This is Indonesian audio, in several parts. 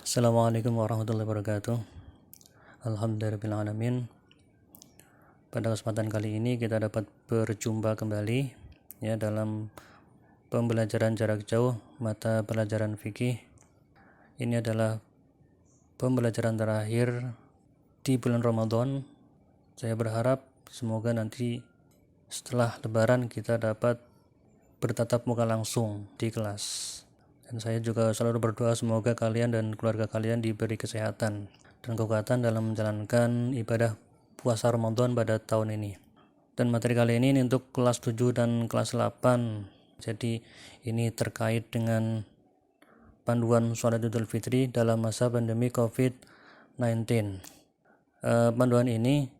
Assalamualaikum warahmatullahi wabarakatuh. Alhamdulillahirrahmanirrahim. Pada kesempatan kali ini kita dapat berjumpa kembali ya dalam pembelajaran jarak jauh mata pelajaran fikih. Ini adalah pembelajaran terakhir di bulan Ramadan. Saya berharap semoga nanti setelah lebaran kita dapat bertatap muka langsung di kelas. Dan saya juga selalu berdoa semoga kalian dan keluarga kalian diberi kesehatan dan kekuatan dalam menjalankan ibadah puasa Ramadan pada tahun ini. Dan materi kali ini untuk kelas 7 dan kelas 8. Jadi ini terkait dengan panduan sholat Idul Fitri dalam masa pandemi COVID-19. Panduan ini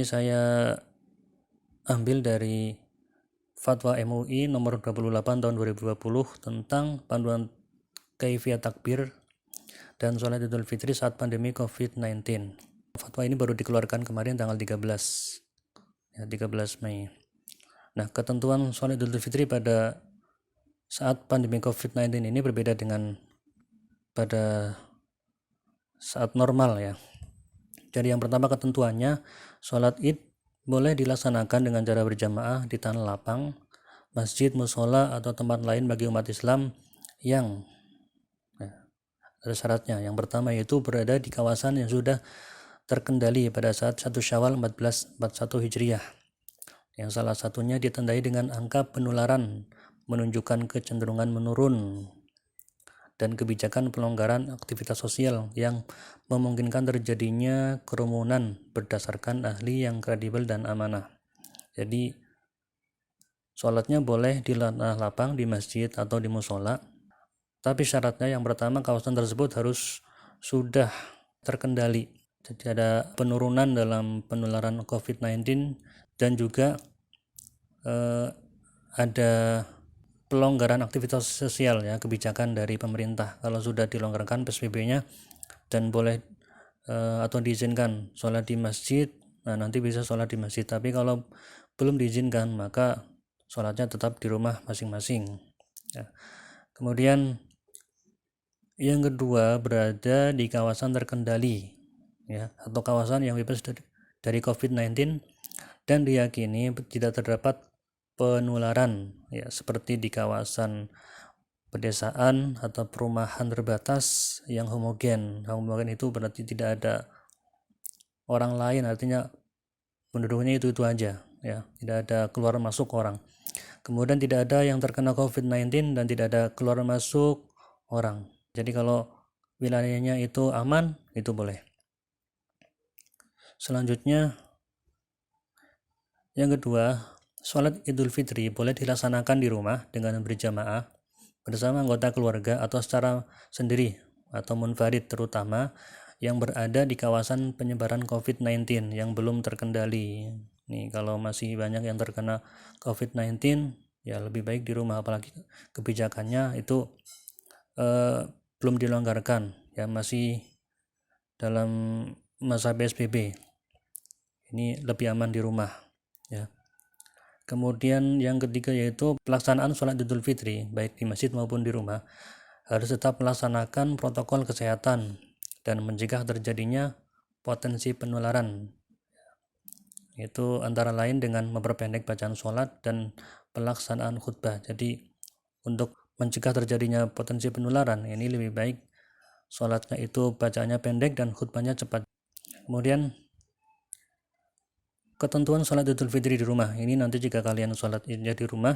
saya ambil dari Fatwa MUI nomor 28 tahun 2020 tentang panduan kaifiyah takbir dan sholat Idul Fitri saat pandemi COVID-19. Fatwa ini baru dikeluarkan kemarin tanggal 13 Mei. Nah, ketentuan sholat Idul Fitri pada saat pandemi COVID-19 ini berbeda dengan pada saat normal ya. Jadi yang pertama ketentuannya, sholat Id boleh dilaksanakan dengan cara berjamaah di tanah lapang, masjid, musola, atau tempat lain bagi umat Islam yang ada syaratnya. Yang pertama yaitu berada di kawasan yang sudah terkendali pada saat 1 Syawal 1441 Hijriah, yang salah satunya ditandai dengan angka penularan menunjukkan kecenderungan menurun dan kebijakan pelonggaran aktivitas sosial yang memungkinkan terjadinya kerumunan berdasarkan ahli yang kredibel dan amanah. Jadi sholatnya boleh di tanah lapang, di masjid atau di musola, tapi syaratnya yang pertama kawasan tersebut harus sudah terkendali. Jadi ada penurunan dalam penularan COVID-19 dan juga ada pelonggaran aktivitas sosial ya, kebijakan dari pemerintah. Kalau sudah dilonggarkan PSBB-nya dan boleh atau diizinkan sholat di masjid, nah nanti bisa sholat di masjid. Tapi kalau belum diizinkan maka sholatnya tetap di rumah masing-masing ya. Kemudian yang kedua, berada di kawasan terkendali ya, atau kawasan yang bebas dari COVID-19 dan diyakini tidak terdapat penularan ya, seperti di kawasan pedesaan atau perumahan terbatas yang homogen. Homogen itu berarti tidak ada orang lain, artinya penduduknya itu aja ya, tidak ada keluar masuk orang. Kemudian tidak ada yang terkena COVID-19 dan tidak ada keluar masuk orang. Jadi kalau wilayahnya itu aman, itu boleh. Selanjutnya yang kedua, sholat Idul Fitri boleh dilaksanakan di rumah dengan berjamaah bersama anggota keluarga atau secara sendiri atau munfarid, terutama yang berada di kawasan penyebaran COVID-19 yang belum terkendali. Nih, kalau masih banyak yang terkena COVID-19, ya lebih baik di rumah, apalagi kebijakannya itu belum dilonggarkan, ya masih dalam masa PSBB. Ini lebih aman di rumah ya. Kemudian yang ketiga yaitu pelaksanaan sholat Idul Fitri baik di masjid maupun di rumah harus tetap melaksanakan protokol kesehatan dan mencegah terjadinya potensi penularan. Itu antara lain dengan memperpendek bacaan sholat dan pelaksanaan khutbah. Jadi untuk mencegah terjadinya potensi penularan ini lebih baik sholatnya itu bacaannya pendek dan khutbahnya cepat. Kemudian ketentuan sholat Idul Fitri di rumah ini, nanti jika kalian sholat idnya di rumah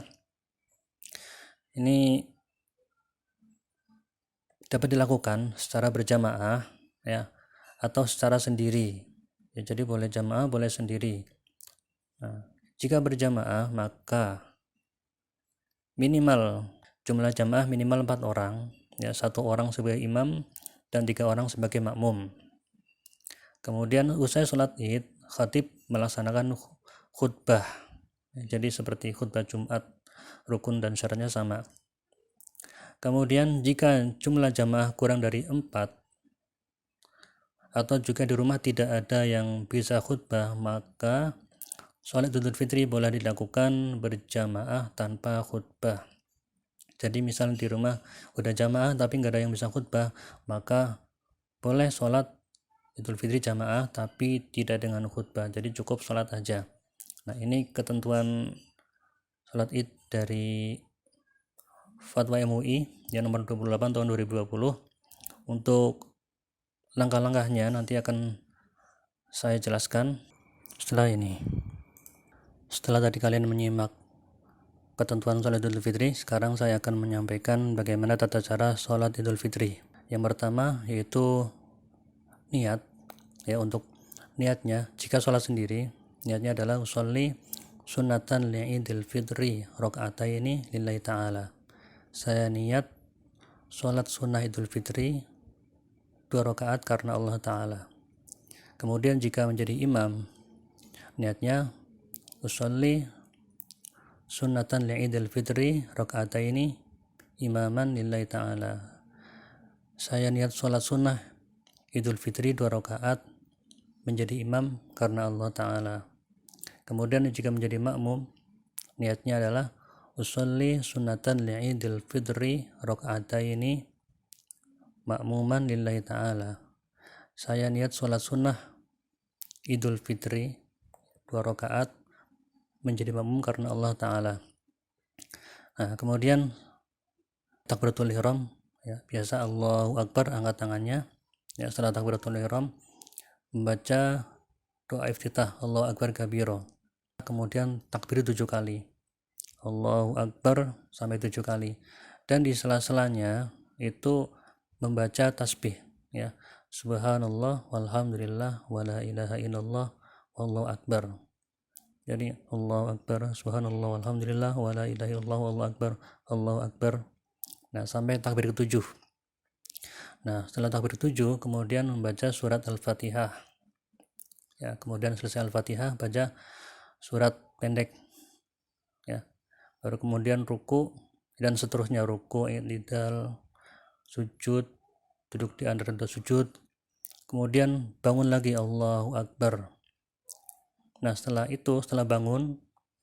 ini dapat dilakukan secara berjamaah ya, atau secara sendiri ya. Jadi boleh jamaah, boleh sendiri. Nah, jika berjamaah maka minimal jumlah jamaah minimal 4 orang ya, 1 orang sebagai imam dan 3 orang sebagai makmum. Kemudian usai sholat id, khatib melaksanakan khutbah. Jadi seperti khutbah Jumat, rukun dan syaratnya sama. Kemudian jika jumlah jamaah kurang dari 4 atau juga di rumah tidak ada yang bisa khutbah, maka sholat Idul Fitri boleh dilakukan berjamaah tanpa khutbah. Jadi misalnya di rumah udah jamaah tapi nggak ada yang bisa khutbah, maka boleh sholat Idul Fitri jamaah tapi tidak dengan khutbah, jadi cukup sholat aja. Nah, ini ketentuan sholat id dari Fatwa MUI yang nomor 28 tahun 2020. Untuk langkah-langkahnya nanti akan saya jelaskan setelah ini. Setelah tadi kalian menyimak ketentuan sholat Idul Fitri, sekarang saya akan menyampaikan bagaimana tata cara sholat Idul Fitri. Yang pertama yaitu niat. Ya, untuk niatnya, jika sholat sendiri, niatnya adalah usolli sunnatan li'idil fitri roka'ataini lillahi ta'ala. Saya niat sholat sunnah Idul Fitri 2 rakaat karena Allah Ta'ala. Kemudian jika menjadi imam, niatnya usolli sunnatan li'idil fitri roka'ataini imaman lillahi ta'ala. Saya niat sholat sunnah Idul Fitri 2 rakaat menjadi imam karena Allah Ta'ala. Kemudian jika menjadi makmum, niatnya adalah usolli sunnatan li'idil fitri roka'ataini makmuman lillahi ta'ala. Saya niat sholat sunnah Idul Fitri 2 rakaat menjadi makmum karena Allah Ta'ala. Nah, kemudian takbiratul ihram, ya, biasa Allahu Akbar, angkat tangannya. Ya, setelah takbiratul ihram membaca doa iftitah Allahu Akbar kabiro. Kemudian takbir 7 kali. Allahu Akbar sampai 7 kali. Dan di sela-selanya itu membaca tasbih, ya. Subhanallah walhamdulillah wala ilaha illallah wallahu akbar. Jadi Allahu Akbar, subhanallah walhamdulillah wala ilaha illallah wallahu akbar, Allahu Akbar. Nah, sampai takbir ke-7. Nah, setelah takbir ke-7 kemudian membaca surat Al-Fatihah. Ya, kemudian selesai Al-Fatihah baca surat pendek. Ya. Baru kemudian ruku dan seterusnya, ruku, i'tidal, sujud, duduk di antara dua sujud. Kemudian bangun lagi Allahu Akbar. Nah, setelah itu, setelah bangun,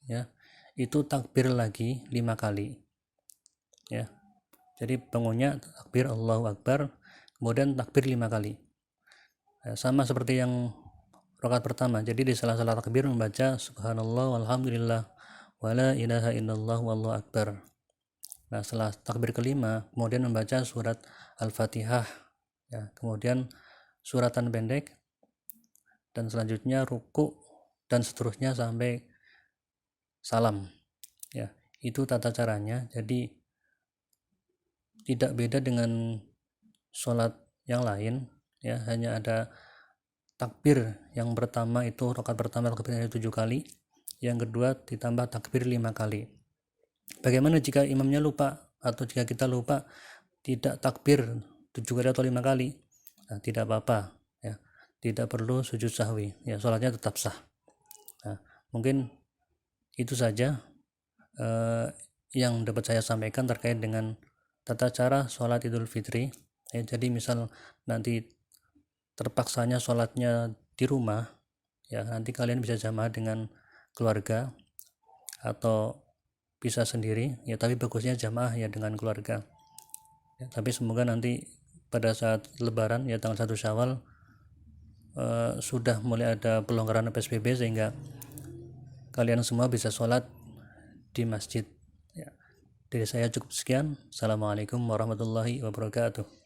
ya, itu takbir lagi 5 kali. Ya. Jadi bangunnya takbir Allahu Akbar, kemudian takbir 5 kali. Nah, sama seperti yang rakaat pertama. Jadi di sela-sela takbir membaca subhanallah walhamdulillah wala ilaha illallah wallahu akbar. Nah, setelah takbir kelima kemudian membaca surat Al-Fatihah, ya, kemudian suratan pendek, dan selanjutnya ruku dan seterusnya sampai salam. Ya, itu tata caranya. Jadi tidak beda dengan sholat yang lain, ya, hanya ada takbir yang pertama itu rakaat pertama takbirnya 7 kali, yang kedua ditambah takbir 5 kali. Bagaimana jika imamnya lupa atau jika kita lupa tidak takbir 7 kali atau 5 kali? Nah, tidak apa-apa, ya, tidak perlu sujud sahwi, ya, sholatnya tetap sah. Nah, mungkin itu saja yang dapat saya sampaikan terkait dengan tata cara sholat Idul Fitri. Ya, jadi misal nanti terpaksanya sholatnya di rumah, ya, nanti kalian bisa jamaah dengan keluarga atau bisa sendiri, ya, tapi bagusnya jamaah ya dengan keluarga, ya, tapi semoga nanti pada saat lebaran, ya, tanggal 1 Syawal sudah mulai ada pelonggaran PSBB sehingga kalian semua bisa sholat di masjid, ya. Dari saya cukup sekian. Assalamualaikum warahmatullahi wabarakatuh.